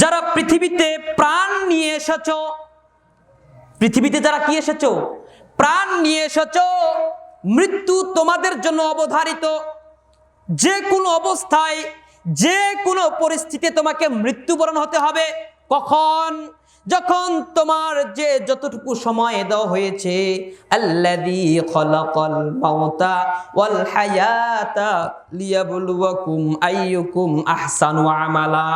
যারা পৃথিবীতে প্রাণ নিয়ে এসেছো, পৃথিবীতে যারা কি এসেছো? প্রাণ নিয়ে এসেছো। মৃত্যু তোমাদের জন্য অবধারিত। যে কোনো অবস্থায়, যে কোনো পরিস্থিতিতে তোমাকে মৃত্যুবরণ হতে হবে। কখন? যখন তোমার যে যতটুকু সময় দেওয়া হয়েছে। আল্লাযী খালাকাল মাউতা ওয়াল হায়াতা লিয়াবলুয়াকুম আইয়ুকুম আহসানু আমালা।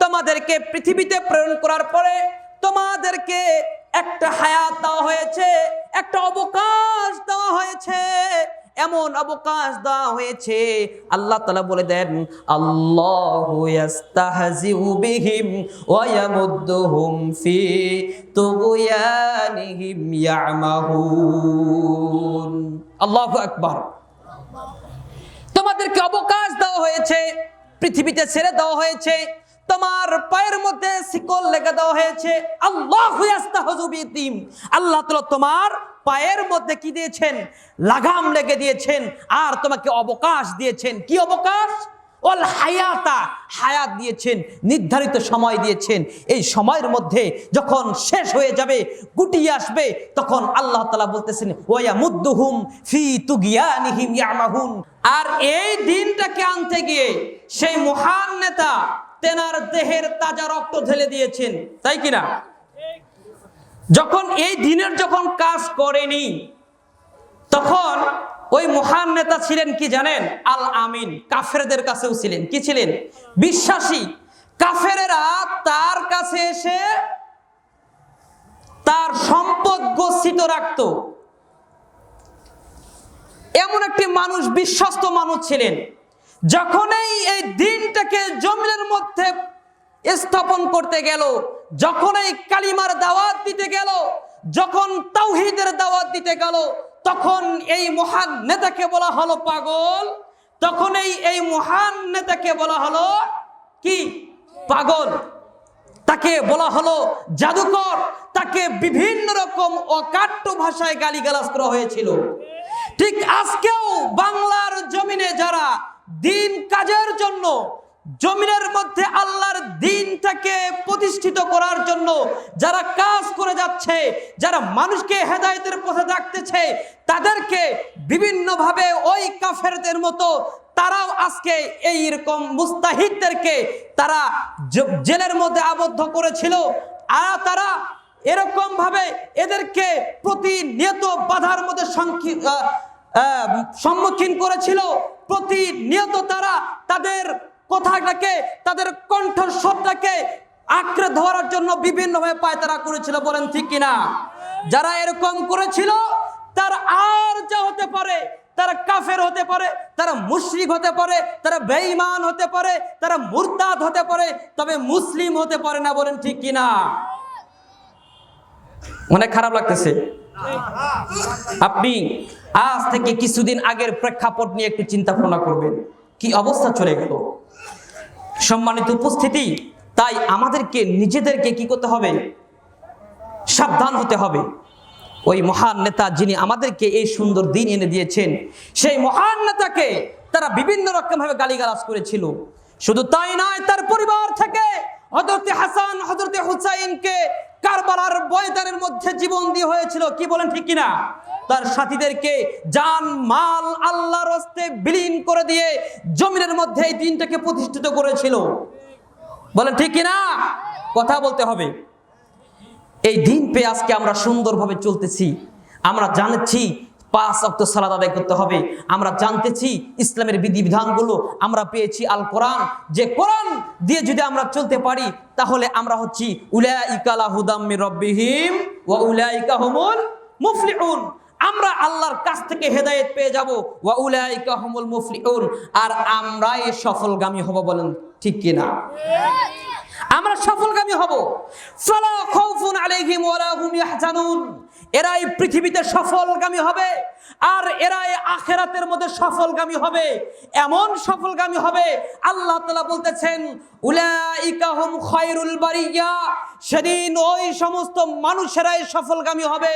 তোমাদেরকে পৃথিবীতে প্রেরণ করার পরে তোমাদেরকে একটা হায়াত দেওয়া হয়েছে, একটা অবকাশ দেওয়া হয়েছে। এমন অবকাশ দেওয়া হয়েছে, আল্লাহ তাআলা বলে দেন, আল্লাহু ইস্তাহজিউ বিহিম ওয়া ইয়ামুদ্দুহুম ফি তুগয়ানিহিম ইয়ামাহুন। আল্লাহু আকবার। তোমাদেরকে অবকাশ দেওয়া হয়েছে, পৃথিবীতে ছেড়ে দেওয়া হয়েছে, তোমার পায়ের মধ্যে শিকল লেগে দেওয়া হয়েছে। আল্লাহু ইস্তাহজিউ বিহিম, আল্লাহ তাআলা তোমার পায়ের মধ্যে কি দিয়েছেন? লাগাম লেগে দিয়েছেন। আর তোমাকে অবকাশ দিয়েছেন। কি অবকাশ? ওয়াল হায়াতা, হায়াত দিয়েছেন, নির্ধারিত সময় দিয়েছেন। এই সময়ের মধ্যে যখন শেষ হয়ে যাবে, গুটিয়ে আসবে, তখন আল্লাহ তাআলা বলতেছেন ওয়া মুদ্দুহুম ফি তুগয়ানিহিম ইয়ামাহুন। আর এই দিনটাকে আনতে গিয়ে সেই মহান নেতা তেনার দেহের তাজা রক্ত ঢেলে দিয়েছেন, তাই কিনা? যখন এই দিনের যখন কাজ করেনি, তখন ওই মহান নেতা ছিলেন কি জানেন? আল আমিন। কাফেরদের কাছেও ছিলেন। কি ছিলেন? বিশ্বাসী। কাফেরেরা তার কাছে এসে তার সম্পদ গচ্ছিত রাখত। এমন একটি মানুষ, বিশ্বস্ত মানুষ ছিলেন। যখনই এই দিনটাকে জমিনের মধ্যে স্থাপন করতে গেল, যখন এই কালিমার দাওয়াত দিতে গেল, যখন তাওহীদের দাওয়াত দিতে গেল, তখন এই মহান নেতাকে বলা হলো পাগল। তখন এই মহান নেতাকে বলা হলো কি? পাগল। তাকে বলা হলো জাদুকর। তাকে বিভিন্ন রকম অকাট্য ভাষায় গালিগালাজ করা হয়েছিল। ঠিক আজকেও বাংলার জমিনে যারা দিন কাজের জন্য, জমিনের মধ্যে আল্লাহর দ্বীনটাকে প্রতিষ্ঠিত করার জন্য যারা কাজ করে যাচ্ছে, যারা মানুষকে হেদায়েতের পথে ডাকতেছে, তাদেরকে বিভিন্নভাবে ওই কাফেরদের মতো তারাও আজকে এইরকম মুস্তাহিদদেরকে তারা জেলের মধ্যে আবদ্ধ করেছিল। আর তারা এরকম ভাবে এদেরকে প্রতিনিয়ত বাধার মধ্যে সম্মুখীন করেছিল। প্রতিনিয়ত তারা তাদের কথাটাকে, তাদের কণ্ঠস্বরটাকে আঁকড়ে ধরার জন্য বিভিন্নভাবে পায়তারা করেছিল। বলেন ঠিক কিনা? যারা এরকম করেছিল তারা আর যা হতে পারে, তারা কাফের হতে পারে, তারা মুশরিক হতে পারে, তারা বেঈমান হতে পারে, তারা মুরতাদ হতে পারে, তবে মুসলিম হতে পারে না। বলেন ঠিক কিনা? অনেক খারাপ লাগতেছে। আপনি আজ থেকে কিছুদিন আগের প্রেক্ষাপট নিয়ে একটু চিন্তা ভাবনা করবেন, কি অবস্থা চলে গেল। সম্মানিত উপস্থিতি, তাই আমাদেরকে নিজেদেরকে কি করতে হবে? সাবধান হতে হবে। ওই মহান নেতা যিনি আমাদেরকে এই সুন্দর দিন এনে দিয়েছেন, সেই মহান নেতাকে তারা বিভিন্ন রকম ভাবে গালিগালাজ করেছিল। শুধু তাই নয়, তার পরিবার থেকে হযরতে হাসান, হযরতে হুসাইনকে কারবালার ময়দানের মধ্যে জীবন দিয়ে হয়েছিল। কি বলেন ঠিক কিনা? তার সাথীদেরকে জান মাল আল্লাহর রাস্তে বিলীন করে দিয়ে জমিনের মধ্যে এই দিনটাকে প্রতিষ্ঠিত করেছিল। বলেন ঠিক কিনা? কথা বলতে হবে। এই দিন পেয়ে আজকে আমরা সুন্দরভাবে চলতেছি। আমরা জানছি 5 ওয়াক্ত সালাত আদায় করতে হবে। আমরা জানতেছি ইসলামের বিধিবিধানগুলো আমরা পেয়েছি আল কোরআন। যে কোরআন দিয়ে যদি আমরা চলতে পারি, তাহলে আমরা হচ্ছি উলাইকা লা হুদাম মির রাব্বিহিম ওয়া উলাইকা হুমুল মুফলিহুন। আমরা আল্লাহর কাছ থেকে হেদায়েত পেয়ে যাব। ওয়া উলাইকা হুমুল মুফলিহুন। আর আমরাই সফলগামী হব। বলেন ঠিক কিনা? আমরা সফলগামী হব। ফালা খাউফুন আলাইহিম ওয়া লা হুম ইয়াহজানুন। এরাই পৃথিবীতে সফলগামী হবে। আর এরা আখিরাতের মধ্যে সফলগামী হবে, এমন সফলগামী হবে আল্লাহ তাআলা বলতেছেন উলাইকা হুম খায়রুল বারিয়া, সেদিন ওই সমস্ত মানুষেরাই সফলগামী হবে,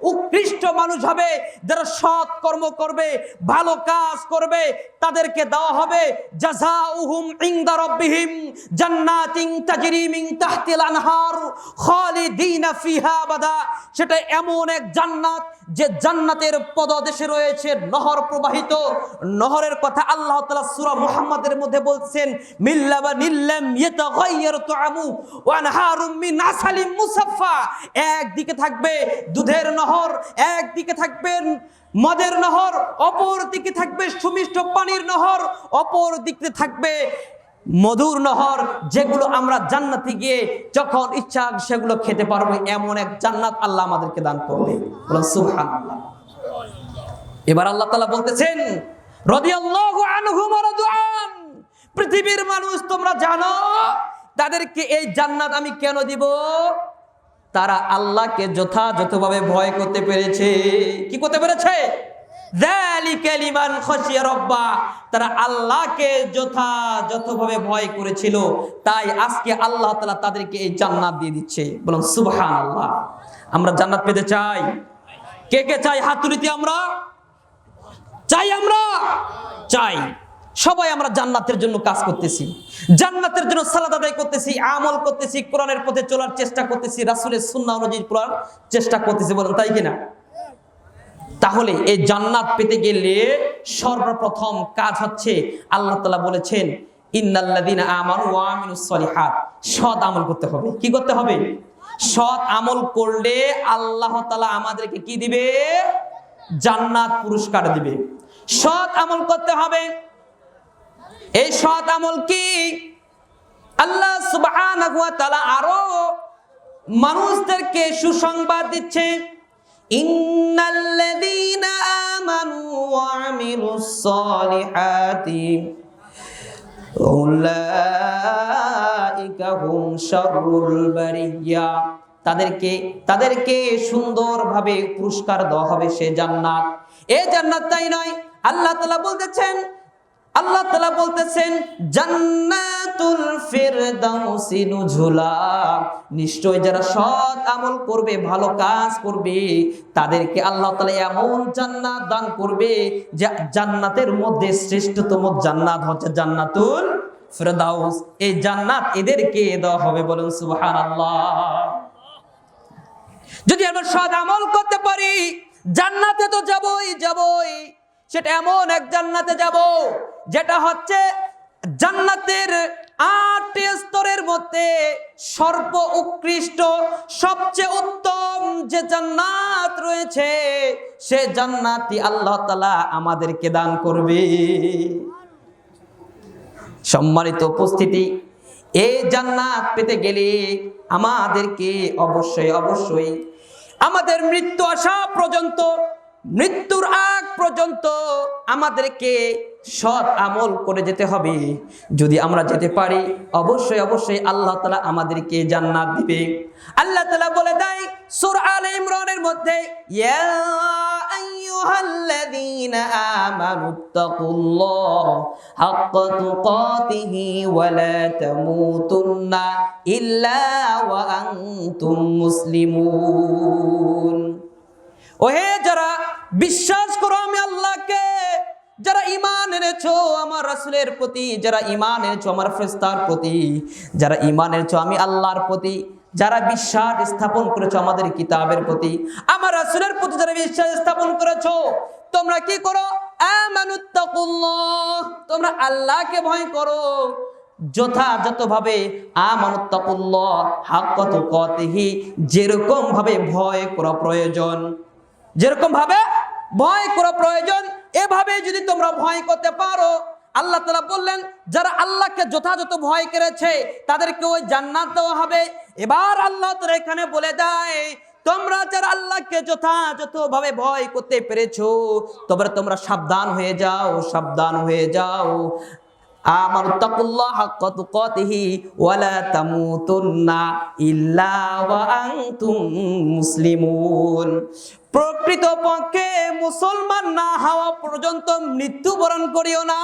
উৎকৃষ্ট মানুষ হবে, যারা সৎ কর্ম করবে, ভালো কাজ করবে, তাদেরকে দেওয়া হবে জাযাউহুম ইনদা রাব্বিহিম জান্নাতিন তাজরি মিন তাহতিল আনহার খালিদিনা ফিহা আবাদা। সেটা এমন এক জান্নাত যে জান্নাতের পদদেশে রয়েছে নহর প্রবাহিত। নহরের কথা আল্লাহ তাআলা সূরা মুহাম্মাদের মধ্যে বলছেন মিল্লাবানিল্লাম ইয়াতাগায়্যারু তুআমু ওয়া আনহারুম মিন আসালিম মুসাফফা। একদিকে থাকবে দুধের নহর, একদিকে থাকবে মদের নহর, অপর দিকে থাকবে সুমিষ্ট পানির নহর, অপর দিকে থাকবে মধুর নহর, যেগুলো আমরা জান্নাতে গিয়ে যখন ইচ্ছা সেগুলো খেতে পারবো। এমন এক জান্নাত আল্লাহ আমাদেরকে দান করবে, বলুন সুবহানাল্লাহ। এবার আল্লাহ তাআলা বলতেছেন রাদিয়াল্লাহু আনহুম ওয়া রাদুআন, পৃথিবীর মানুষ তোমরা জানো তাদেরকে এই জান্নাত আমি কেন দিব? তারা আল্লাহকে যথাযথভাবে ভয় করতে পেরেছে। কি করতে পেরেছে? যালিকা লিমান খাশিয়া রাব্বা, তারা আল্লাহকে যথাযথভাবে ভয় করেছিল, তাই আজকে আল্লাহ তাআলা তাদেরকে এই জান্নাত দিয়ে দিচ্ছে। বলুন সুবহানাল্লাহ। আমরা জান্নাত পেতে চাই? কে কে চাই? হাত তুলিতে আমরা চাই, আমরা চাই। সবাই আমরা জান্নাতের জন্য কাজ করতেছি, জান্নাতের জন্য সালাত আদায় করতেছি, আমল করতেছি, কোরআনের পথে চলার চেষ্টা করতেছি, রাসূলের সুন্নাহ অনুযায়ী চলার চেষ্টা করতেছি, বলেন তাই কিনা? তাহলে এই জান্নাত পেতে গেলে সর্বপ্রথম কাজ হচ্ছে আল্লাহ তাআলা বলেছেন ইন্নাল্লাযীনা আমানু ওয়া আমিলুস সলিহাত, সৎ আমল করতে হবে। কি করতে হবে? সৎ আমল করলে আল্লাহ তাআলা আমাদেরকে কি দিবে? জান্নাত পুরস্কার দিবে। সৎ আমল করতে হবে। এই সৎ আমল কি? আল্লাহ সুবহানাহু ওয়া তাআলা আরো মানুষদেরকে সুসংবাদ দিচ্ছে ইন্নাল্লাযীনা আমানু ওয়া আমিলুস সলিহাতি উলাইকা হুম শাররুল বারিয়া, তাদেরকে সুন্দরভাবে পুরস্কার দেওয়া হবে সে জান্নাত। এই জান্নাত তাই নয়, আল্লাহ তাআলা বলতেছেন জান্নাতুল ফিরদাউসি নুজুলা, নিশ্চয় যারা সৎ আমল করবে, ভালো কাজ করবে, তাদেরকে আল্লাহ তাআলা এমন জান্নাত দান করবে যে জান্নাতের মধ্যে শ্রেষ্ঠতম জান্নাত হচ্ছে জান্নাতুল ফিরদাউস। এই জান্নাত এদেরকে দেওয়া হবে, বলুন সুবহানাল্লাহ। যদি আমরা সৎ আমল করতে পারি জান্নাতে তো যাবই। সেটা এমন এক জান্নাতে যাব যেটা হচ্ছে জান্নাতের 8 স্তরের মধ্যে সর্ব উৎকৃষ্ট, সবচেয়ে উত্তম যে জান্নাত রয়েছে, সে জান্নাতই আল্লাহ তাআলা আমাদেরকে দান করবে। সম্মানিত উপস্থিতি, এই জান্নাত পেতে গেলে আমাদেরকে অবশ্যই আমাদের মৃত্যু আসা পর্যন্ত, মৃত্যুর আগ পর্যন্ত আমাদেরকে সৎ আমল করে যেতে হবে। যদি আমরা যেতে পারি অবশ্যই আল্লাহ তাআলা আমাদেরকে জান্নাত দিবে। আল্লাহ তাআলা বলে দেয় সূরা আলে ইমরানের মধ্যে ইয়া আইয়ুহাল্লাযীনা আমানুত্তাকুল্লাহ হাক্কা তুকাতিহি ওয়া লা তামুতুন্না ইল্লা ওয়া আনতুম মুসলিমুন। ওহে যারা বিশ্বাস করো আমি আল্লাহকে, যারা ঈমান এনেছো আমার রাসূলের প্রতি, যারা ঈমান এনেছো আমার ফেরেশতার প্রতি, যারা ঈমান এনেছো আমি আল্লাহর প্রতি, যারা বিশ্বাস স্থাপন করেছো আমাদের কিতাবের প্রতি, আমার রাসূলের প্রতি যারা বিশ্বাস স্থাপন করেছো, তোমরা কি করো? আমানুত্তাকুল্লাহ, তোমরা আল্লাহকে ভয় করো যথাযথভাবে। আমানুত্তাকুল্লাহ হাক্কা তুকাতিহি, যেরকম ভাবে ভয় করা প্রয়োজন, যেরকম ভাবে ভয় করা প্রয়োজন, এভাবে যদি তোমরা ভয় করতে পারো, আল্লাহ তাআলা বললেন যারা আল্লাহকে যথাযথ ভয় করেছে তাদেরকে ওই জান্নাত দেওয়া হবে। এবার আল্লাহ তাআলা এখানে বলে দেয় তোমরা যারা আল্লাহকে যথাযথভাবে ভয় করতে পেরেছো, তোমরা সাবধান হয়ে যাও। আমানুত্তাকুল্লাহ হাক্কা তুকাতিহি ওয়া লা তামুতুন্না ইল্লা ওয়া আনতুম মুসলিমুন। প্রকৃতপক্ষে মুসলমান না হওয়া পর্যন্ত মৃত্যুবরণ করিও না।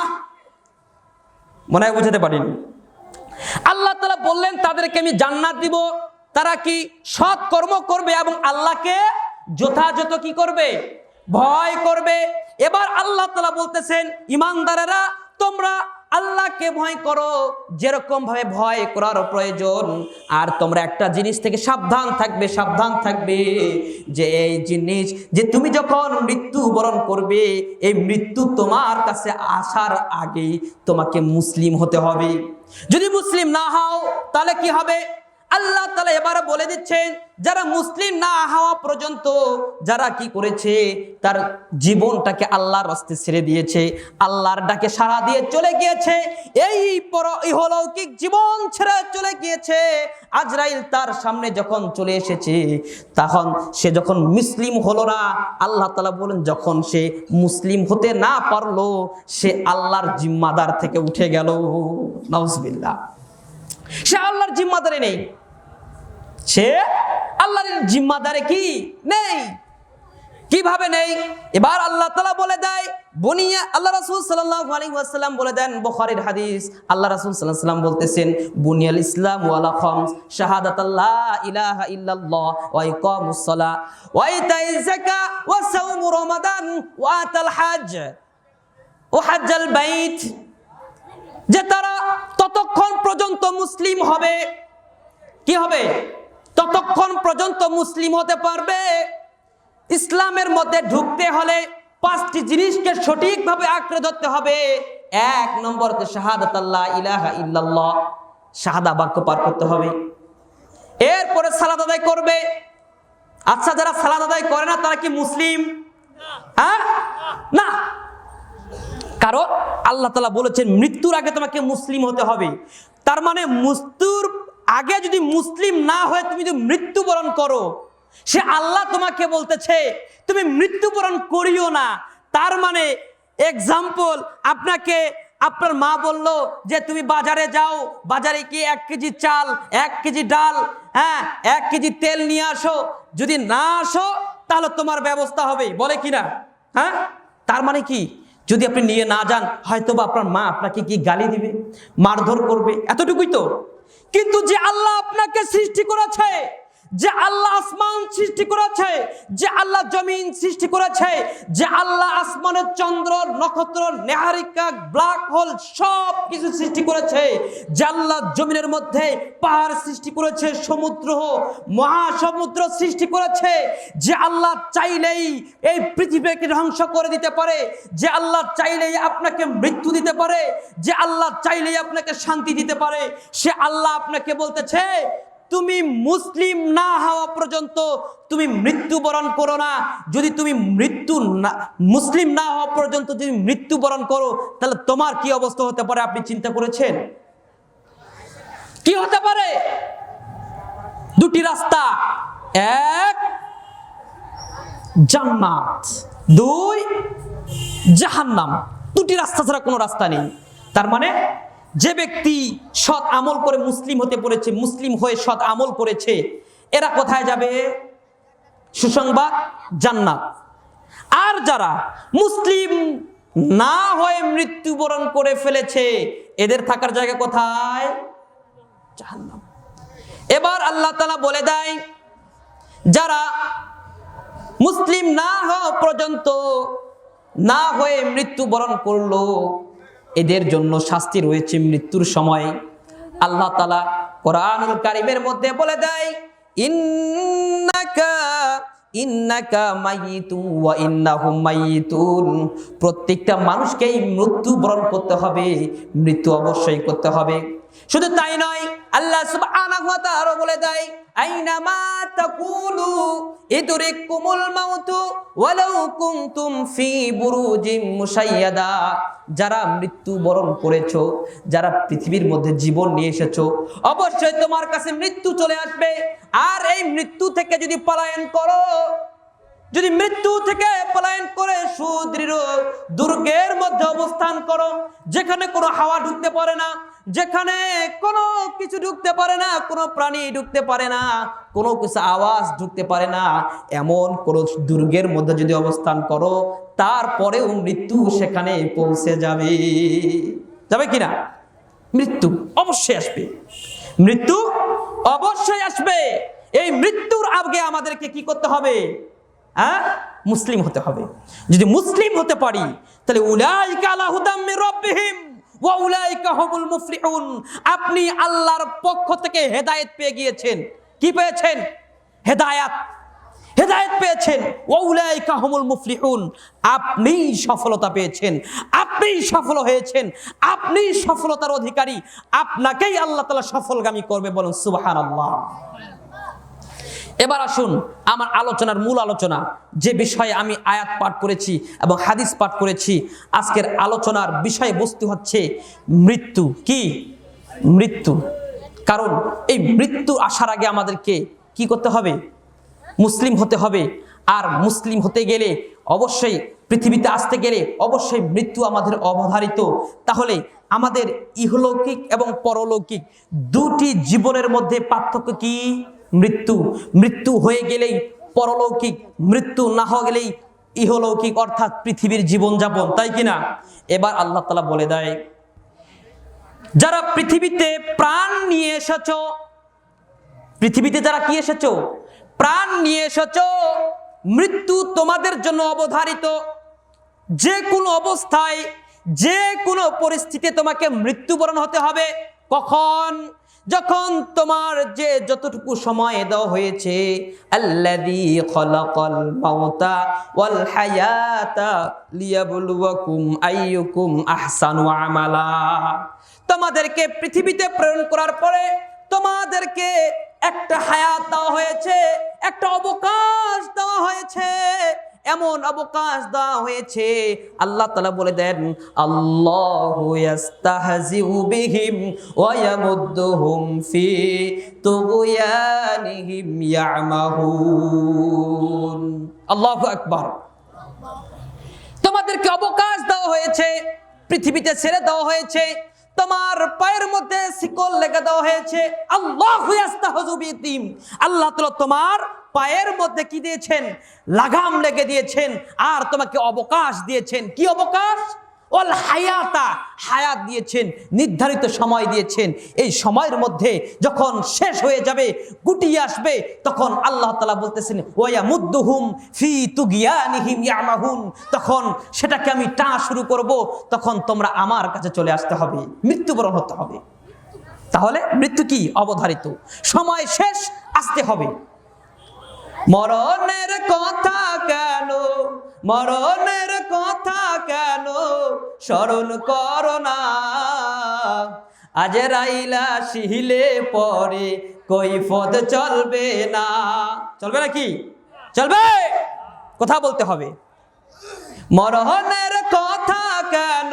মনে হয় বুঝাতে পারিনি। আল্লাহ তাআলা বললেন তাদেরকে আমি জান্নাত দিব, তারা কি সৎ কর্ম করবে এবং আল্লাহকে যথাযথ কি করবে, ভয় করবে। এবার আল্লাহ তাআলা বলতেছেন ঈমানদারেরা তোমরা আল্লাহকে ভয় করো যেরকম ভাবে ভয় করার প্রয়োজন, আর তোমরা একটা জিনিস থেকে সাবধান থাকবে যে এই জিনিস যে তুমি যখন মৃত্যুবরণ করবে, এই মৃত্যু তোমার কাছে আসার আগেই তোমাকে মুসলিম হতে হবে। যদি মুসলিম না হও তাহলে কি হবে? আল্লাহ তাআলা এবার বলে দিচ্ছেন যারা মুসলিম না হওয়া পর্যন্ত যারা কি করেছে, তার জীবনটাকে আল্লাহর রাস্তায় ছেড়ে দিয়েছে, আল্লাহর ডাকে সাড়া দিয়ে চলে গিয়েছে, এই ইহলৌকিক জীবন ছেড়ে চলে গিয়েছে। আজরাইল তার সামনে যখন চলে এসেছে, তখন সে যখন মুসলিম হলো না, আল্লাহ তাআলা বলেন যখন সে মুসলিম হতে না পারলো, সে আল্লাহর জিম্মাদার থেকে উঠে গেল। নাউজুবিল্লাহ। সে আল্লাহর জিম্মাদারে নেই, সে আল্লাহর জিম্মাদারে কি নেই। কিভাবে নেই? এবার আল্লাহ তাআলা বলে দেয় বুনিয়া, আল্লাহ রাসূল সাল্লাল্লাহু আলাইহি ওয়াসাল্লাম বলে দেন, বুখারীর হাদিস, আল্লাহ রাসূল সাল্লাল্লাহু আলাইহি ওয়াসাল্লাম বলতেছেন বুনিয়াল ইসলাম ওয়ালা খামস শাহাদাতাল্লা ইলাহা ইল্লাল্লাহ ওয়া ইকামুস সালাহ ওয়া ইতাইজ যাকাত ওয়া সাওমু রমাদান ওয়া আতাল হজ ওয়া হজ্জাল বাইত। যে তারা ততক্ষণ পর্যন্ত মুসলিম হবে, কি হবে? ততক্ষণ পর্যন্ত মুসলিম হতে পারবে। ইসলামের মধ্যে ঢুকতে হলে 5টি জিনিসকে সঠিকভাবে আঁকড়ে ধরতে হবে। 1 নম্বর হচ্ছে শাহাদাত আল্লাহ ইলাহা ইল্লাল্লাহ, শাহাদা বাক্য পার করতে হবে। এরপরে সালাত আদায় করবে। আচ্ছা, যারা সালাত আদায় করে না তারা কি মুসলিম? না, কারণ আল্লাহ তাআলা বলেছেন মৃত্যুর আগে তোমাকে মুসলিম হতে হবে। তার মানে মৃত্যুর আগে যদি মুসলিম না হয়ে তুমি যদি মৃত্যুবরণ করো, সে আল্লাহ তোমাকে বলতেছে তুমি মৃত্যুবরণ করিও না। তার মানে এক্সাম্পল, আপনাকে আপনার মা বলল যে তুমি বাজারে যাও, বাজারে গিয়ে 1 কেজি চাল, 1 কেজি ডাল, 1 কেজি তেল নিয়ে আসো। যদি না আসো তাহলে তোমার ব্যবস্থা হবে, বলে কিনা? তার মানে কি, যদি আপনি নিয়ে না যান হয়তো বা আপনার মা আপনাকে কি গালি দিবে, মারধর করবে, এতটুকুই তো। কিন্তু যে আল্লাহ আপনাকে সৃষ্টি করেছে, যে আল্লাহ আসমান সৃষ্টি করেছে, যে আল্লাহ জমিন সৃষ্টি করেছে, যে আল্লাহ আসমানের চন্দ্র নক্ষত্র নেহারিকা ব্ল্যাক হোল সব কিছু সৃষ্টি করেছে, যে আল্লাহ জমিনের মধ্যে পাহাড় সৃষ্টি করেছে, সমুদ্র মহাসমুদ্র সৃষ্টি করেছে, যে আল্লাহ চাইলেই এই পৃথিবীকে ধ্বংস করে দিতে পারে, যে আল্লাহ চাইলেই আপনাকে মৃত্যু দিতে পারে, যে আল্লাহ চাইলেই আপনাকে শান্তি দিতে পারে, সে আল্লাহ আপনাকে বলতেছে তুমি মুসলিম না হওয়া পর্যন্ত তুমি মৃত্যুবরণ করো না। যদি তুমি মুসলিম না হওয়া পর্যন্ত যদি মৃত্যুবরণ করো, তাহলে তোমার কি অবস্থা হতে পারে আপনি চিন্তা করেছেন? কি হতে পারে? 2টি রাস্তা, 1 জান্নাত, 2 জাহান্নাম। 2টি রাস্তা ছাড়া কোনো রাস্তা নেই। তার মানে যে ব্যক্তি সৎ আমল করে মুসলিম হতে পড়েছে, মুসলিম হয়ে সৎ আমল করেছে, এরা কোথায় যাবে? সুসংবাদ, জান্নাত। আর যারা মুসলিম না হয়ে মৃত্যুবরণ করে ফেলেছে, এদের থাকার জায়গা কোথায়? জাহান্নাম। এবার আল্লাহ তাআলা বলে দেয় যারা মুসলিম না হওয়া পর্যন্ত না হয়ে মৃত্যুবরণ করলো, এদের জন্য শাস্তি রয়েছে মৃত্যুর সময়। আল্লাহ তাআলা কোরআনুল কারীমের মধ্যে বলে দেয় ইন্নাকা মাইয়িতুন ওয়া ইন্নাহুম মাইয়িতুন। প্রত্যেকটা মানুষকেই মৃত্যুবরণ করতে হবে, মৃত্যু অবশ্যই করতে হবে। শুধু তাই নয়, আল্লাহ সুবহানাহু ওয়া তাআলা বলে দেয় আইনামা তাকুলু ইদরিকুমুল মাউতু ওয়ালাউ কুনতুম ফি বুরুজিম মুশাইয়াদা। যারা মৃত্যুবরণ করেছো, যারা পৃথিবীর মধ্যে জীবন নিয়ে এসেছো, অবশ্যই তোমার কাছে মৃত্যু চলে আসবে। আর এই মৃত্যু থেকে যদি পলায়ন করো, যদি মৃত্যু থেকে পলায়ন করে সুদৃঢ় দুর্গের মধ্যে অবস্থান করো, যেখানে কোনো হাওয়া ঢুকতে পারে না, যেখানে কোনো কিছু ঢুকতে পারে না, কোনো প্রাণী ঢুকতে পারে না, কোনো কিছু আওয়াজ ঢুকতে পারে না, এমন কোনো দুর্গের মধ্যে যদি অবস্থান করো, তারপরেও মৃত্যু সেখানে পৌঁছে যাবে। যাবে কিনা? মৃত্যু অবশ্যই আসবে, মৃত্যু অবশ্যই আসবে। এই মৃত্যুর আগে আমাদেরকে কি করতে হবে? হ্যাঁ, মুসলিম হতে হবে। যদি মুসলিম হতে পারি তাহলে উলাইকা আলা হুদাম মির রাব্বিহিম ওয়া উলাইকা হুমুল মুফলিহুন। আপনি আল্লাহর পক্ষ থেকে হেদায়েত পেয়ে গিয়েছেন। কি পেয়েছেন? হেদায়েত, হেদায়েত পেয়েছেন। ওয়া উলাইকা হুমুল মুফলিহুন, আপনি সফলতা পেয়েছেন, আপনি সফল হয়েছেন, আপনি সফলতার অধিকারী। আপনাকেই আল্লাহ তাআলা সফলগামী করবে, বলুন সুবহানাল্লাহ। এবার আসুন আমার আলোচনার মূল আলোচনা, যে বিষয়ে আমি আয়াত পাঠ করেছি এবং হাদিস পাঠ করেছি। আজকের আলোচনার বিষয়বস্তু হচ্ছে মৃত্যু। কি? মৃত্যু। কারণ এই মৃত্যু আসার আগে আমাদেরকে কি করতে হবে? মুসলিম হতে হবে। আর মুসলিম হতে গেলে অবশ্যই, পৃথিবীতে আসতে গেলে অবশ্যই মৃত্যু আমাদের অবধারিত। তাহলে আমাদের ইহলৌকিক এবং পরলৌকিক দুটি জীবনের মধ্যে পার্থক্য কি? মৃত্যু। মৃত্যু হয়ে গেলেই পরলৌকিক, মৃত্যু না হয়ে গেলেই ইহলৌকিক, অর্থাৎ পৃথিবীর জীবনযাপন, তাই কিনা? এবার আল্লাহ তাআলা বলে দেয়, যারা পৃথিবীতে প্রাণ নিয়ে এসেছো, পৃথিবীতে যারা কি এসেছো? প্রাণ নিয়ে এসেছো, মৃত্যু তোমাদের জন্য অবধারিত। যে কোনো অবস্থায়, যে কোনো পরিস্থিতিতে তোমাকে মৃত্যুবরণ হতে হবে। কখন? যখন তোমার যে যতটুকু সময় দেওয়া হয়েছে, আল্লাযী খালাকাল মাউতা ওয়াল হায়াতা লিয়াবলুয়াকুম আইয়ুকুম আহসানু আমালা। তোমাদেরকে পৃথিবীতে প্রেরণ করার পরে তোমাদেরকে একটা হায়াত দেওয়া হয়েছে, একটা অবকাশ দেওয়া হয়েছে, এমন অবকাশ দেওয়া হয়েছে। আল্লাহ তাআলা বলে দেন, আল্লাহু ইস্তাহজিউ বিহিম ওয়া ইয়ামুদ্দুহুম ফি তুগয়ানিহিম ইয়ামাহুন। আল্লাহু আকবার। তোমাদেরকে অবকাশ দেওয়া হয়েছে, পৃথিবীতে ছেড়ে দেওয়া হয়েছে, তোমার পায়ের মধ্যে শিকল লেগে দেওয়া হয়েছে। আল্লাহু ইস্তাহজিউ বিহিম, আল্লাহ তাআলা তোমার পায়ের মধ্যে কি দিয়েছেন? লাগাম লেগে দিয়েছেন, আর তোমাকে অবকাশ দিয়েছেন। কি অবকাশ? ওয়াল হায়াতা, হায়াত দিয়েছেন, নির্ধারিত সময় দিয়েছেন। এই সময়ের মধ্যে যখন শেষ হয়ে যাবে, গুটিয়ে আসবে, তখন আল্লাহ তাআলা বলতেছেন, ওয়া মুদ্দুহুম ফি তুগয়ানিহিম ইয়ামাহুন, তখন সেটাকে আমি টানা শুরু করব, তখন তোমরা আমার কাছে চলে আসতে হবে, মৃত্যুবরণ হতে হবে। তাহলে মৃত্যু কি? অবধারিত, সময় শেষ, আসতে হবে। মরণের কথা কেন, মরণের কথা কেন স্মরণ করো না, আজরাইলা আসিলে পরে কৈফিয়ত চলবে না। চলবে নাকি? চলবে, কথা বলতে হবে। মরণের কথা কেন,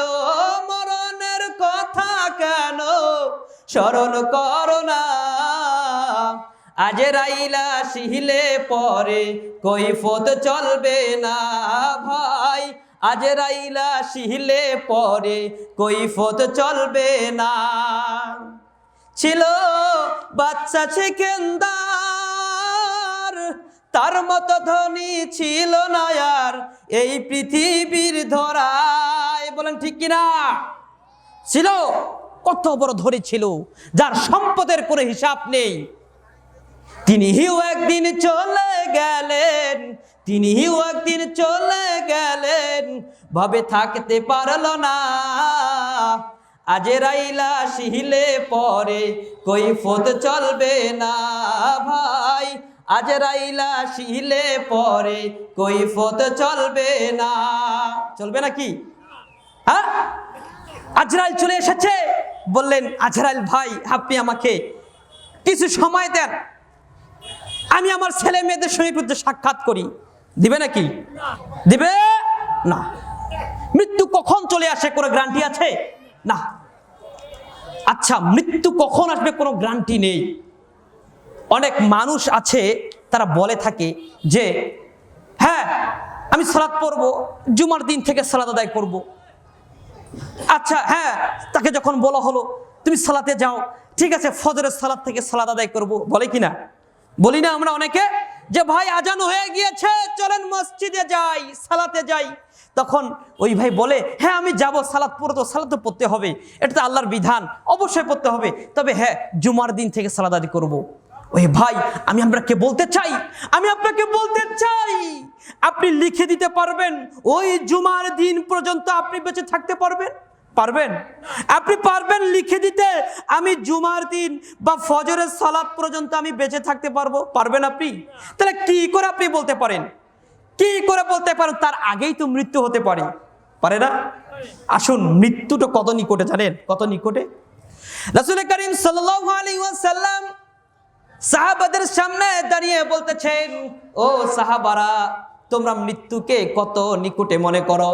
মরণের কথা কেন স্মরণ করো না, আজরাইল আসিলে পরে কৈফিয়ত চলবে না ভাই, আজরাইল আসিলে পরে কৈফিয়ত চলবে না। ছিল বাচ্চা সেকেন্দার, তার মতো ধনী ছিল না আর এই পৃথিবীর ধরায়। বলেন ঠিক কিনা? ছিল, কত বড় ধনী ছিল, যার সম্পদের কোনো হিসাব নেই। তিনিও একদিন চলে গেলেন, তিনিও একদিন চলে গেলেন, ভাবে থাকতে পারল না, আজরাইল আসিলে পরে কৈফিয়ত চলবে না ভাই, আজরাইল আসিলে পরে কৈফিয়ত চলবে না। চলবে নাকি? হ্যাঁ, আজরাইল চলে এসেছে, বললেন, আজরাইল ভাই আপনি আমাকে কিছু সময় দেন, আমি আমার ছেলে মেয়েদের সঙ্গে একটু সাক্ষাৎ করি। দিবে নাকি? দিবে না। মৃত্যু কখন চলে আসে কোনো গ্যারান্টি আছে? না। আচ্ছা, মৃত্যু কখন আসবে কোনো গ্যারান্টি নেই। অনেক মানুষ আছে তারা বলে থাকে যে হ্যাঁ আমি সালাত পড়ব, জুমার দিন থেকে সালাত আদায় করব। আচ্ছা হ্যাঁ, তাকে যখন বলা হলো তুমি সালাতে যাও, ঠিক আছে ফজরের সালাত থেকে সালাত আদায় করব, বলে কিনা? বলি না আমরা অনেকে যে ভাই আজান হয়ে গিয়েছে, চলেন মসজিদে যাই, সালাতে যাই। তখন ওই ভাই বলে হ্যাঁ আমি যাব, সালাত পড়তো, সালাত তো পড়তে হবে, এটা তো আল্লাহর বিধান, অবশ্যই পড়তে হবে, তবে হ্যাঁ জুমার দিন থেকে সালাত আদায় করব। ওই ভাই আমি আপনাকে বলতে চাই, আপনি লিখে দিতে পারবেন ওই জুমার দিন পর্যন্ত আপনি বেঁচে থাকতে পারবেন? আপনি পারবেন লিখে দিতে আমি জুমার দিন বা ফজরের সালাত পর্যন্ত আমি বেঁচে থাকতে পারবো? পারবেন আপনি? তাহলে কি করে আপনি বলতে পারেন? তার আগেই তো মৃত্যু হতে পারে না? আসুন, মৃত্যুটা কত নিকটে জানেন? কত নিকটে? রাসূল করিম সাল্লাল্লাহু আলাইহি ওয়াসাল্লাম সাহাবাদের সামনে দাঁড়িয়ে বলতেছেন, ও সাহাবারা, তোমরা মৃত্যুকে কত নিকটে মনে করো?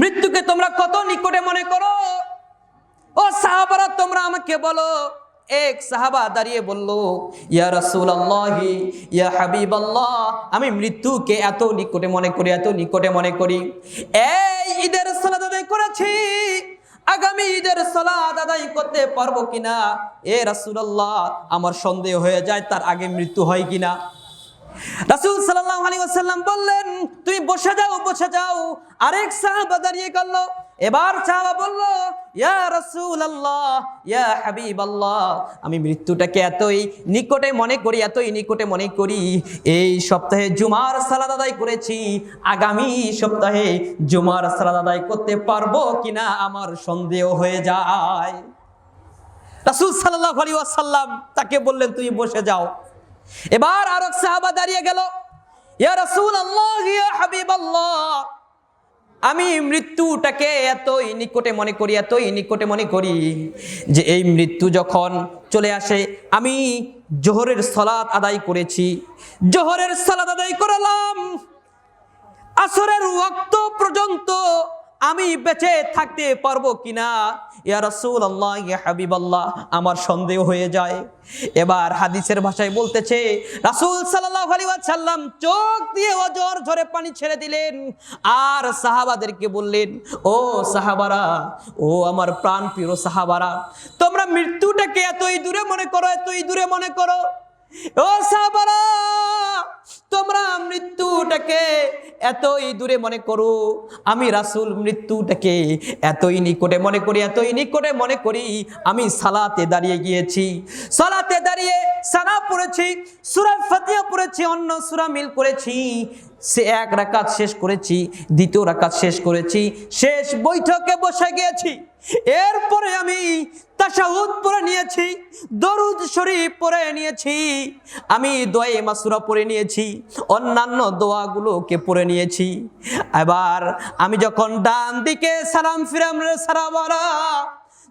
মৃত্যুকে তোমরা কত নিকটে মনে করো? ও সাহাবারা, তোমরা আমাকে বলো। এক সাহাবা দাঁড়িয়ে বলল, ইয়া রাসূলুল্লাহি, ইয়া হাবিবাল্লাহ, আমি মৃত্যুকে এত নিকটে মনে করি। এই ঈদের সালাত আদায় করেছি, আগামী ঈদের সালাত আদায় করতে পারবো কিনা এ রাসূলুল্লাহ আমার সন্দেহ হয়ে যায়, তার আগে মৃত্যু হয় কিনা। রাসূল সাল্লাল্লাহু আলাইহি ওয়াসাল্লাম বললেন, তুমি বসে যাও। আরেক সাহাবা দাঁড়িয়ে গেল। এবার সাহাবা বলল, ইয়া রাসূলুল্লাহ, ইয়া হাবিবাল্লাহ, আমি মৃত্যুটাকে এতই নিকটে মনে করি, এই সপ্তাহে জুমার সালাত আদায় করেছি, আগামী সপ্তাহে জুমার সালাত আদায় করতে পারবো কিনা আমার সন্দেহ হয়ে যায়। রাসূল সাল্লাল্লাহু আলাইহি ওয়াসাল্লাম তাকে বললেন, তুমি বসে যাও। এবার আরেক সাহাবা দাঁড়িয়ে গেল, ইয়া রাসূলুল্লাহ, ইয়া হাবিবাল্লাহ, আমি মৃত্যুটাকে এতই নিকটে মনে করি যে এই মৃত্যু যখন চলে আসে, আমি জোহরের সালাত আদায় করলাম, আসরের ওয়াক্ত পর্যন্ত আমি বেঁচে থাকতে পারবো কিনা ইয়া রাসূলুল্লাহ, ইয়া হাবিবাল্লাহ, আমার সন্দেহ হয়ে যায়। এবার হাদিসের ভাষায় বলতেছে, রাসূল সাল্লাল্লাহু আলাইহি ওয়াসাল্লাম চোখ দিয়ে অঝর ঝরে পানি ছেড়ে দিলেন, আর সাহাবাদেরকে বললেন, ও সাহাবারা, ও আমার প্রাণ প্রিয় সাহাবারা, তোমরা মৃত্যুটাকে এতই দূরে মনে করো। ও সাহাবারা, তোমরা মৃত্যুটাকে এতই দূরে মনে করো, আমি রাসূল মৃত্যুটাকে এতই নিকটে মনে করি। আমি সালাতে দাঁড়িয়ে গিয়েছি, সালাতে দাঁড়িয়ে সালাত পড়েছি, সূরা ফাতিহা পড়েছি, অন্য সূরা মিল করেছি, সে এক রাকাত শেষ করেছি, দ্বিতীয় রাকাত শেষ করেছি, শেষ বৈঠকে বসে গিয়েছি। এরপরে আমি তাশাহুদ পড়ে নিয়েছি, দরুদ শরীফ পড়ে নিয়েছি, আমি দোয়ায়ে মাসুরা পড়ে নিয়েছি, অন্যান্য দোয়াগুলোকে পড়ে নিয়েছি। এবার আমি যখন ডান দিকে সালাম সারাবারা,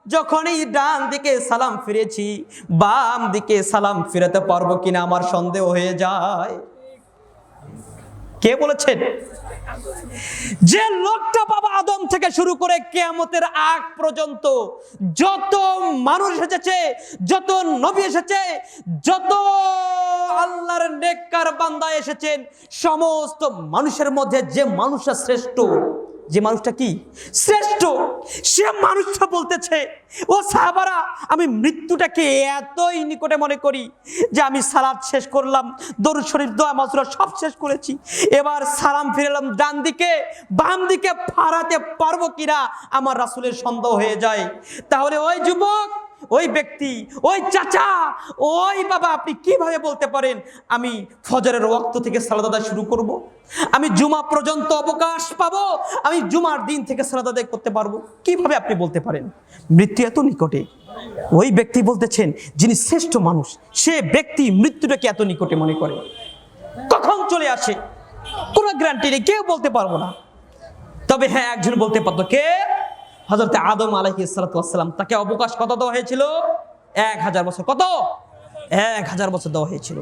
যখনই ডান দিকে সালাম ফিরেছি, বাম দিকে সালাম ফিরাতে পারবো কিনা আমার সন্দেহ হয়ে যায়। কে বলেছেন? যে লোকটা বাবা আদম থেকে শুরু করে কিয়ামতের আগ পর্যন্ত যত মানুষ এসেছে, যত নবী এসেছে, যত আল্লাহর নেককার বান্দা এসেছেন, সমস্ত মানুষের মধ্যে যে মানুষটা শ্রেষ্ঠ, যে মানুষটা কি শ্রেষ্ঠ, সে মানুষটা বলতেছে, ও সাহাবারা, আমি মৃত্যুটাকে এতই নিকটে মনে করি যে আমি সালাত শেষ করলাম, দরুদ শরীফ, দোয়া মাসুরা সব শেষ করেছি, এবার সালাম ফিরালাম, ডান দিকে বাম দিকে ফারাতে পারবো কিনা আমার রাসূলের সন্দেহ হয়ে যায়। তাহলে ওই যুবক, ওই ব্যক্তি, ওই চাচা, ওই বাবা, আপনি কিভাবে বলতে পারেন আমি ফজরের ওয়াক্ত থেকে সালাত আদায় শুরু করব, আমি জুমা পর্যন্ত অবকাশ পাবো, আমি জুমার দিন থেকে সালাত আদায় করতে পারবো? কিভাবে আপনি বলতে পারেন? মৃত্যু এত নিকটে। ওই ব্যক্তি বলতেছেন যিনি শ্রেষ্ঠ মানুষ, সে ব্যক্তি মৃত্যুটাকে এত নিকটে মনে করে। কখন চলে আসে কোনো গ্যারান্টি নেই, কেউ বলতে পারবো না। তবে হ্যাঁ, একজন বলতে পারতো, কে? হযরত আদম আলাইহিস সালাতু ওয়াস সালাম। তাকে অবকাশ কত দেওয়া হয়েছিল? 1000 বছর। কত? 1000 বছর দেওয়া হয়েছিল।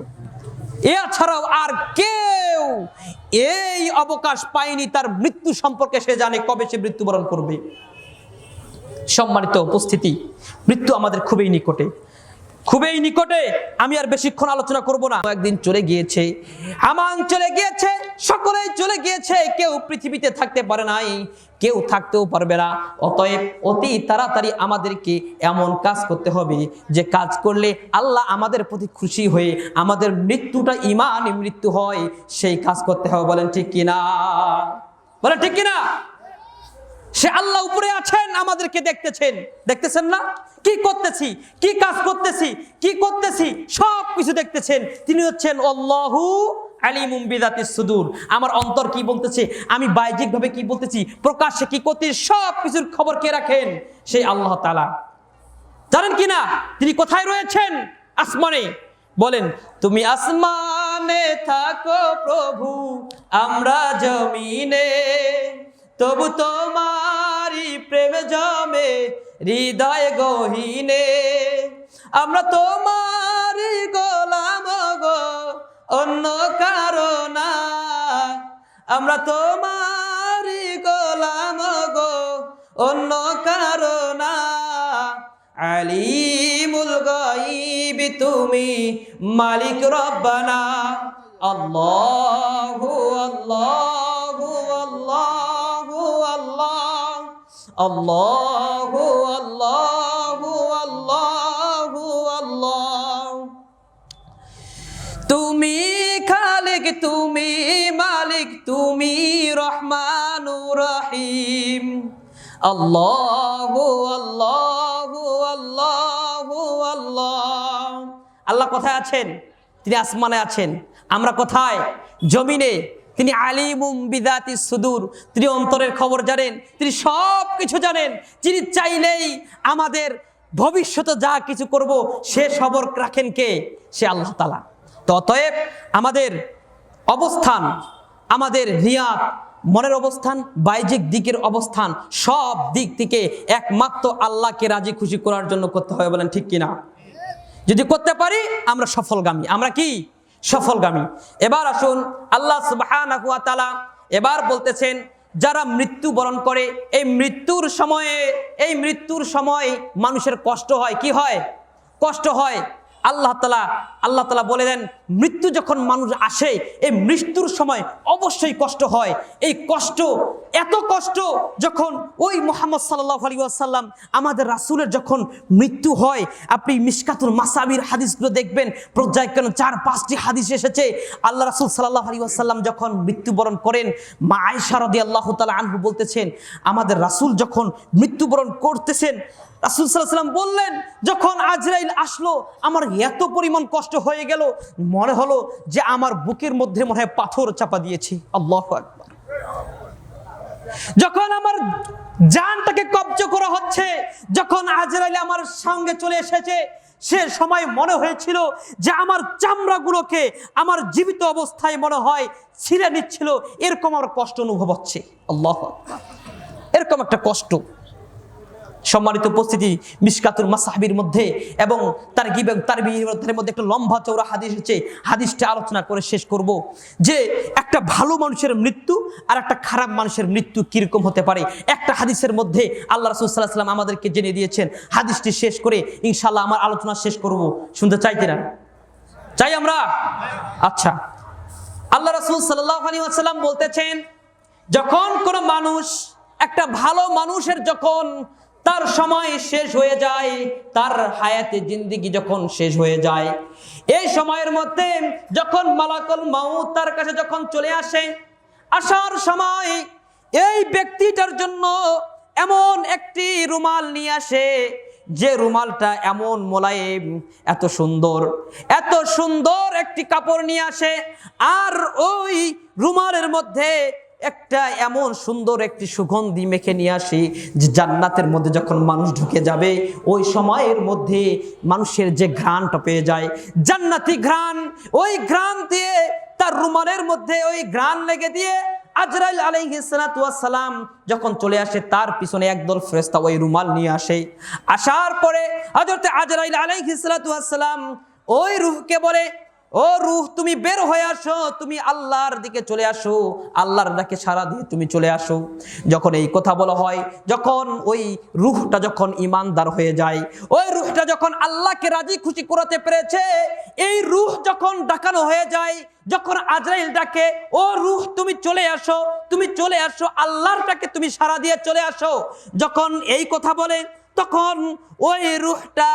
এছাড়াও আর কেউ এই অবকাশ পায়নি। তার মৃত্যু সম্পর্কে সে জানে কবে সে মৃত্যুবরণ করবে। সম্মানিত উপস্থিতি, মৃত্যু আমাদের খুবই নিকটে। খুবই নিকটে, আমি আর বেশিক্ষণ আলোচনা করব না। একদিন চলে গিয়েছে, হামান চলে গিয়েছে, সকলেই চলে গিয়েছে, কেউ পৃথিবীতে থাকতে পারে নাই, কেউ থাকতেও পারবে না। অতএব অতি তাড়াতাড়ি আমাদেরকে এমন কাজ করতে হবে যে কাজ করলে আল্লাহ আমাদের প্রতি খুশি হয়ে আমাদের মৃত্যুটা ঈমানি মৃত্যু হয়, সেই কাজ করতে হবে। বলেন ঠিক কিনা? বলেন ঠিক কিনা? সে আল্লাহ উপরে আছেন, আমাদেরকে দেখতেছেন না? কি করতেছি, কি কাজ করতেছি, কি করতেছি, সব কিছু দেখতেছেন। তিনি হচ্ছেন আল্লাহু আলিমুম বিযাতিস সুদূর। আমার অন্তর কি বলতেছে, আমি বাহ্যিক ভাবে কি বলতেছি, প্রকাশ্যে কি করতেছি, সব কিছুর খবর কে রাখেন? সেই আল্লাহ তাআলা। জানেন কিনা তিনি কোথায় রয়েছেন? আসমানে। বলেন, তুমি আসমানে থাকো প্রভু, আমরা জমিনে, তবু তোমারি প্রেম জমে হৃদয় গহীনে। আমরা তোমারি গোলাম গো, অন্য কারো না। আমরা তোমারি গোলাম গো, অন্য কারো না। আলিমুল গায়ব তুমি, মালিক রব্বানা। আল্লাহু আল্লাহু আল্লাহু আল্লাহ, আল্লাহু আল্লাহু আল্লাহু আল্লাহ। তুমি খালিক, তুমি মালিক, তুমি রহমানুর রহিম। আল্লাহু আল্লাহু আল্লাহু আল্লাহ। আল্লাহ কোথায় আছেন? তিনি আসমানে আছেন। আমরা কোথায়? জমিনে। তিনি আলিমুম বিযাতিস সুদূর, তিনি অন্তরের খবর জানেন, তিনি সব কিছু জানেন। তিনি চাইলেই আমাদের ভবিষ্যতে যা কিছু করব সে খবর রাখেন কে? সে আল্লাহ তাআলা। তো অতএব আমাদের অবস্থান, আমাদের নিয়াত, মনের অবস্থান, বাহ্যিক দিকের অবস্থান, সব দিক থেকে একমাত্র আল্লাহকে রাজি খুশি করার জন্য করতে হবে। বলেন ঠিক কিনা? যদি করতে পারি আমরা সফলগামী। আমরা কি? সফলগামী। এবার আসুন, আল্লাহ সুবহানাহু ওয়া তাআলা এবার বলতেছেন, যারা মৃত্যুবরণ করে এই মৃত্যুর সময় মানুষের কষ্ট হয়। কি হয়? কষ্ট হয়। আল্লাহ তাআলা বলে দেন, মৃত্যু যখন মানুষ আসে, এই মৃত্যুর সময় অবশ্যই কষ্ট হয়। এই কষ্ট, এত কষ্ট যখন ওই মুহাম্মদ সাল্লাল্লাহু আলাইহি ওয়াসাল্লাম আমাদের রাসূলের যখন মৃত্যু হয়, আপনি মিশকাতুল মাসাবির হাদিসগুলো দেখবেন, পর্যায়ক্রমে 4-5টি হাদিস এসেছে। আল্লাহ রাসূল সাল্লাল্লাহু আলাইহি ওয়াসাল্লাম যখন মৃত্যুবরণ করেন, মা আয়েশা রাদিয়াল্লাহু তাআলা আনহু বলতেছেন, আমাদের রাসূল যখন মৃত্যুবরণ করতেছেন, রাসূল সাল্লাল্লাহু আলাইহি ওয়াসাল্লাম বললেন, যখন আজরাইল আসলো আমার এত পরিমাণ কষ্ট হয়ে গেল, মনে হলো যে আমার বুকের মধ্যে মনে হয় পাথর চাপা দিয়েছি। আল্লাহু আকবার। যখন আমার জানটাকে কব্জ করা হচ্ছে, যখন আজরাইল আমার সঙ্গে চলে এসেছে, সে সময় মনে হয়েছিল যে আমার চামড়াগুলোকে আমার জীবিত অবস্থায় মনে হয় ছিঁড়ে নিচ্ছিল। এরকম আমার কষ্ট অনুভব হচ্ছে। আল্লাহু আকবার। এরকম একটা কষ্ট। সম্মানিত উপস্থিতি, মিশকাতুল মাসাবির মধ্যে এবং তারগিব এবং তারবিহের মধ্যে একটা লম্বা চওড়া হাদিস আছে। হাদিসটা আলোচনা করে শেষ করব যে একটা ভালো মানুষের মৃত্যু আর একটা খারাপ মানুষের মৃত্যু কিরকম হতে পারে। একটা হাদিসের মধ্যে আল্লাহ রাসূল সাল্লাল্লাহু আলাইহি ওয়াসাল্লাম আমাদেরকে জেনে দিয়েছেন। হাদিসটি শেষ করে ইনশাআল্লাহ আমার আলোচনা শেষ করব। শুনতে চাই কিনা? চাই আমরা? আচ্ছা, আল্লাহ রাসূল সাল্লাল্লাহু আলাইহি ওয়াসাল্লাম বলতেছেন, যখন কোনো মানুষ, একটা ভালো মানুষের যখন তার সময় শেষ হয়ে যায়, তার হায়াতে জিন্দেগি যখন শেষ হয়ে যায়, এই সময়ের মধ্যে যখন মালাকুল মাউত তার কাছে যখন চলে আসে, আসার সময় এই ব্যক্তিটার জন্য এমন একটি রুমাল নিয়ে আসে, যে রুমালটা এমন মোলায়েম, এত সুন্দর একটি কাপড় নিয়ে আসে। আর ওই রুমালের মধ্যে একটা এমন সুন্দর একটি সুগন্ধি মেখে নিয়ে আসি, যে জান্নাতের মধ্যে যখন মানুষ ঢুকে যাবে, ওই সময়ের মধ্যে মানুষের যে ঘ্রাণটা পেয়ে যায়, জান্নাতি ঘ্রাণ, ওই ঘ্রাণ দিয়ে তার রুমালের মধ্যে ওই ঘ্রাণ লেগে দিয়ে আজরাইল আলাইহিস সালাতু ওয়াস সালাম যখন চলে আসে, তার পিছনে একদল ফেরেশতা ওই রুমাল নিয়ে আসে। আসার পরে হযরত আজরাইল আলাইহিস সালাতু ওয়াস সালাম ওই রূহকে বলে, ও রূহ তুমি বের হয়ে আসো, তুমি আল্লাহর দিকে চলে আসো, আল্লাহর ডাকে সাড়া দিয়ে তুমি চলে আসো। যখন এই কথা বলা হয়, যখন ওই রূহটা যখন ঈমানদার হয়ে যায়, ওই রূহটা যখন আল্লাহকে রাজি খুশি করাতে পেরেছে, এই রূহ যখন ডাকানো হয়ে যায়, যখন আজরাইল ডাকে ও রূহ তুমি চলে আসো, তুমি চলে আসো, আল্লাহর ডাকে তুমি সাড়া দিয়ে চলে আসো, যখন এই কথা বলে, তখন ওই রূহটা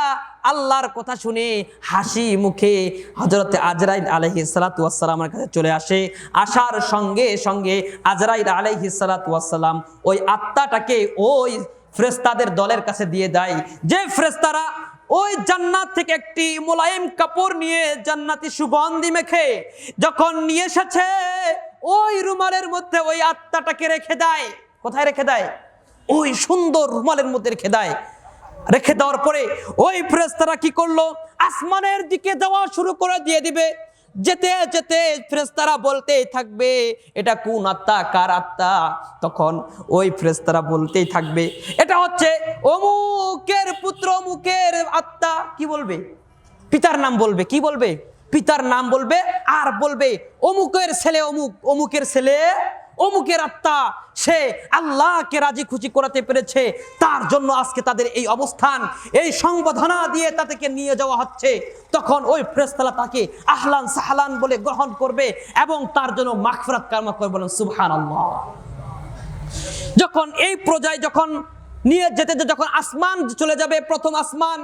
আল্লাহর কথা শুনে হাসি মুখে হযরত আজরাইল আলাইহিস সালাতু ওয়াস সালামের কাছে চলে আসে। আসার সঙ্গে সঙ্গে আজরাইল আলাইহিস সালাতু ওয়াস সালাম ওই আত্মাটাকে ওই ফেরেশতাদের দলের কাছে দিয়ে দেয়, যে ফেরেশতারা ওই জান্নাত থেকে একটি মোলায়েম কাপড় নিয়ে জান্নাতি সুগন্ধি মেখে যখন নিয়ে এসেছে, ওই রুমালের মধ্যে ওই আত্মাটাকে রেখে দেয়। কোথায় রেখে দেয়? ওই সুন্দর রুমালের মধ্যে রেখে দেয়। রেখে দেওয়ার পরে ওই ফেরেশতারা কি করলো? আসমানের দিকে যাওয়া শুরু করে দিয়ে দিবে। যেতে যেতে ফেরেশতারা বলতেই থাকবে, এটা কোন আত্মা, কার আত্মা? তখন ওই ফেরেশতারা বলতেই থাকবে, এটা হচ্ছে অমুকের পুত্র, অমুকের আত্মা। কি বলবে? পিতার নাম বলবে। কি বলবে? পিতার নাম বলবে, আর বলবে অমুকের ছেলে অমুক, অমুকের ছেলে অমুকের আত্মা, সে আল্লাহকে রাজি খুশি করাতে পেরেছে, তার জন্য আজকে তাদের এই অবস্থান, এই সংবর্ধনা দিয়ে তাদেরকে নিয়ে যাওয়া হচ্ছে। তখন ওই ফেরেশতারা তাকে আহলান সাহলান বলে গ্রহণ করবে এবং তার জন্য মাগফিরাত কামনা করবে। বলেন সুবহানাল্লাহ। যখন এই পর্যায়ে যখন নিয়ে যেতে যখন আসমান চলে যাবে, প্রথম আসমান,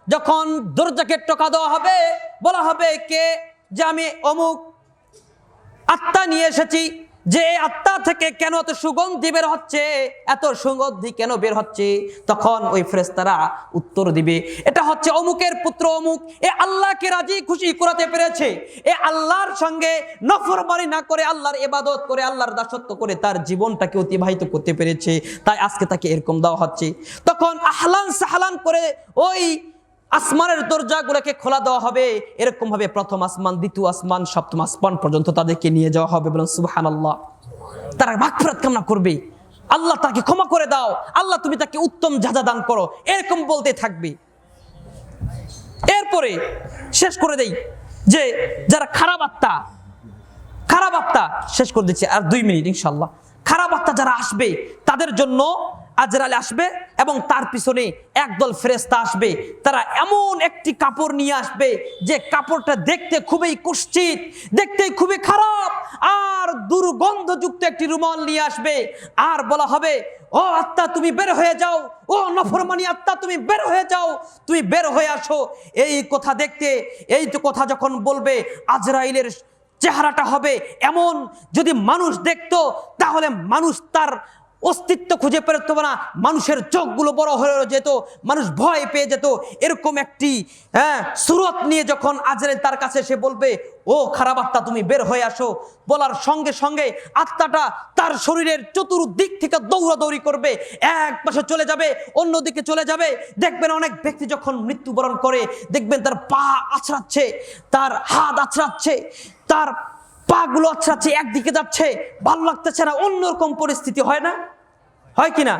যখন দরজাকে টোকা দেওয়া হবে, বলা হবে কে? যে আমি অমুক আত্মা নিয়ে এসেছি। যে আত্মা থেকে কেন এত সুগন্ধি বের হচ্ছে, এত সুগন্ধি কেন বের হচ্ছে? তখন ওই ফেরেশতারা উত্তর দিবে, এটা হচ্ছে অমুকের পুত্র অমুক, এ আল্লাহকে রাজি খুশি করাতে পেরেছে, এ আল্লাহর সঙ্গে নফরমানি না করে আল্লাহর ইবাদত করে, আল্লাহর দাসত্ব করে তার জীবনটাকে অতিবাহিত করতে পেরেছে, তাই আজকে তাকে এরকম দেওয়া হচ্ছে। তখন আহলান সাহলান করে ওই আসমানের দরজাগুলোকে খোলা দেওয়া হবে। এরকম ভাবে প্রথম আসমান, দ্বিতীয় আসমান, সপ্তম আসমান পর্যন্ত তাদেরকে নিয়ে যাওয়া হবে। বলেন সুবহানাল্লাহ। তারা মাগফিরাত কামনা করবে, আল্লাহ তাকে ক্ষমা করে দাও, আল্লাহ তুমি তাকে উত্তম জাযা দান করো, এরকম বলতে থাকবে। এরপরে শেষ করে দেই যে যারা খারাপ আত্মা, খারাপ আত্মা শেষ করে দিচ্ছি আর 2 মিনিট ইনশাআল্লাহ। খারাপ আত্মা যারা আসবে তাদের জন্য আজরাইল আসবে এবং তার পিছনে একদল ফেরেশতা আসবে। তারা এমন একটি কাপড় নিয়ে আসবে যে কাপড়টা দেখতে খুবই কুৎসিত, দেখতে খুবই খারাপ, আর দুর্গন্ধযুক্ত একটি রুমাল নিয়ে আসবে। আর বলা হবে, ও আত্মা তুমি বের হয়ে যাও, ও নফরমানি আত্মা তুমি বের হয়ে যাও, তুমি বের হয়ে আসো। এই কথা দেখতে, এই তো কথা যখন বলবে, আজরাইলের চেহারাটা হবে এমন, যদি মানুষ দেখতো তাহলে মানুষ তার অস্তিত্ব খুঁজে পেতে না, মানুষের চোখগুলো বড় হয়ে যেত, মানুষ ভয় পেয়ে যেত। এরকম একটি সুরত নিয়ে যখন আজরাইল তার কাছে এসে বলবে, ও খারাপ আত্মা তুমি বের হয়ে আসো, বলার সঙ্গে সঙ্গে আত্মাটা তার শরীরের চতুর্দিক থেকে দৌড়াদৌড়ি করবে, এক পাশে চলে যাবে, অন্যদিকে চলে যাবে। দেখবেন অনেক ব্যক্তি যখন মৃত্যুবরণ করে, দেখবেন তার পা আছড়াচ্ছে, তার হাত আছড়াচ্ছে, তার পাগুলো আছড়াচ্ছে, একদিকে যাচ্ছে, ভালো লাগতেছে না, অন্যরকম পরিস্থিতি হয় না? হয় কিনা?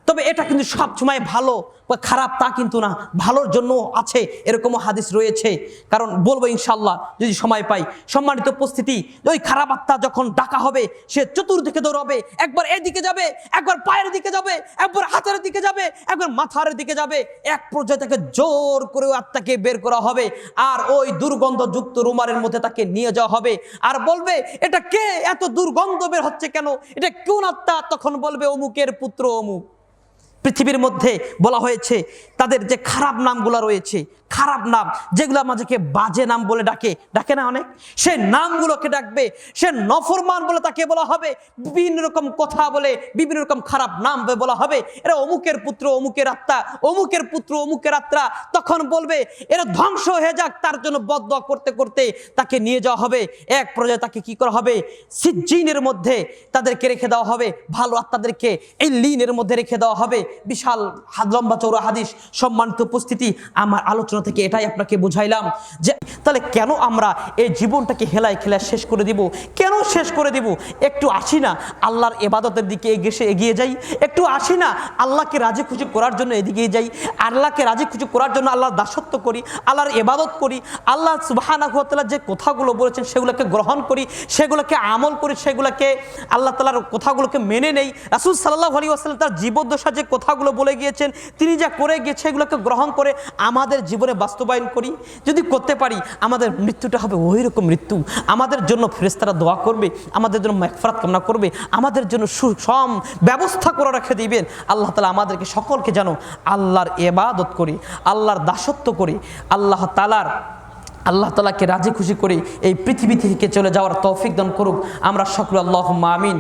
তবে এটা কিন্তু সব সময় ভালো বা খারাপ তা কিন্তু না, ভালোর জন্য আছে, এরকমও হাদিস রয়েছে। কারণ বলবো ইনশাআল্লাহ যদি সময় পাই। সম্মানিত উপস্থিতি, ওই খারাপ আত্মা যখন ডাকা হবে, সে চতুর্দিকে দৌড়াবে, একবার এদিকে যাবে, একবার পায়ের দিকে যাবে, একবার হাতের দিকে যাবে, একবার মাথার দিকে যাবে। এক পর্যায়ে তাকে জোর করে আত্মাকে বের করা হবে, আর ওই দুর্গন্ধযুক্ত রুমালের মধ্যে তাকে নিয়ে যাওয়া হবে। আর বলবে, এটা কে? এত দুর্গন্ধ বের হচ্ছে কেন? এটা কোন আত্মা? তখন বলবে, অমুকের পুত্র অমুক। পৃথিবীর মধ্যে বলা হয়েছে তাদের যে খারাপ নামগুলো রয়েছে, খারাপ নাম যেগুলো আমাদেরকে বাজে নাম বলে ডাকে না অনেক, সে নামগুলোকে ডাকবে, সে নফরমান বলে তাকে বলা হবে, বিভিন্ন রকম কথা বলে, বিভিন্ন রকম খারাপ নাম বলা হবে, এরা অমুকের পুত্র অমুকের আত্মা, অমুকের পুত্র অমুকের আত্মা। তখন বলবে এরা ধ্বংস হয়ে যাক, তার জন্য বদদোয়া করতে করতে তাকে নিয়ে যাওয়া হবে। এক পর্যায়ে তাকে কি করা হবে? সিজ্জিনের মধ্যে তাদেরকে রেখে দেওয়া হবে, ভালো আত্মাদেরকে এই লিনের মধ্যে রেখে দেওয়া হবে। বিশাল লম্বা চৌড়া হাদিস। সম্মানিত উপস্থিতি, আমার আলোচনা থেকে এটাই আপনাকে বুঝাইলাম যে তাহলে কেন আমরা এই জীবনটাকে হেলায় খেলায় শেষ করে দিব? কেন শেষ করে দিব? একটু আসি না আল্লাহর ইবাদতের দিকে এগিয়ে যাই, একটু আসি না আল্লাহকে রাজি খুশি করার জন্য এদিকে যাই, আল্লাহকে রাজি খুশি করার জন্য আল্লাহর দাসত্ব করি, আল্লাহর ইবাদত করি, আল্লাহ সুবহানাহু ওয়া তাআলা যে কথাগুলো বলেছেন সেগুলোকে গ্রহণ করি, সেগুলোকে আমল করি, সেগুলোকে আল্লাহ তাআলার কথাগুলোকে মেনে নেই। রাসূল সাল্লাল্লাহু আলাইহি ওয়াসাল্লাম তার জীবদ্দশা যে কথাগুলো বলে গিয়েছেন, তিনি যা করে গিয়েছেন সেগুলোকে গ্রহণ করে আমাদের জীবনে বাস্তবায়ন করি। যদি করতে পারি আমাদের মৃত্যুটা হবে ওই রকম মৃত্যু, আমাদের জন্য ফেরেশতারা দোয়া করবে, আমাদের জন্য মাগফিরাত কামনা করবে, আমাদের জন্য সুষম ব্যবস্থা করে রেখে দিবেন। আল্লাহ তাআলা আমাদেরকে সকলকে যেন আল্লাহর ইবাদত করি, আল্লাহর দাসত্ব করি, আল্লাহ তাআলাকে রাজি খুশি করে এই পৃথিবী থেকে চলে যাওয়ার তৌফিক দান করুক। আমরা সকলে আল্লাহুম্মা আমিন।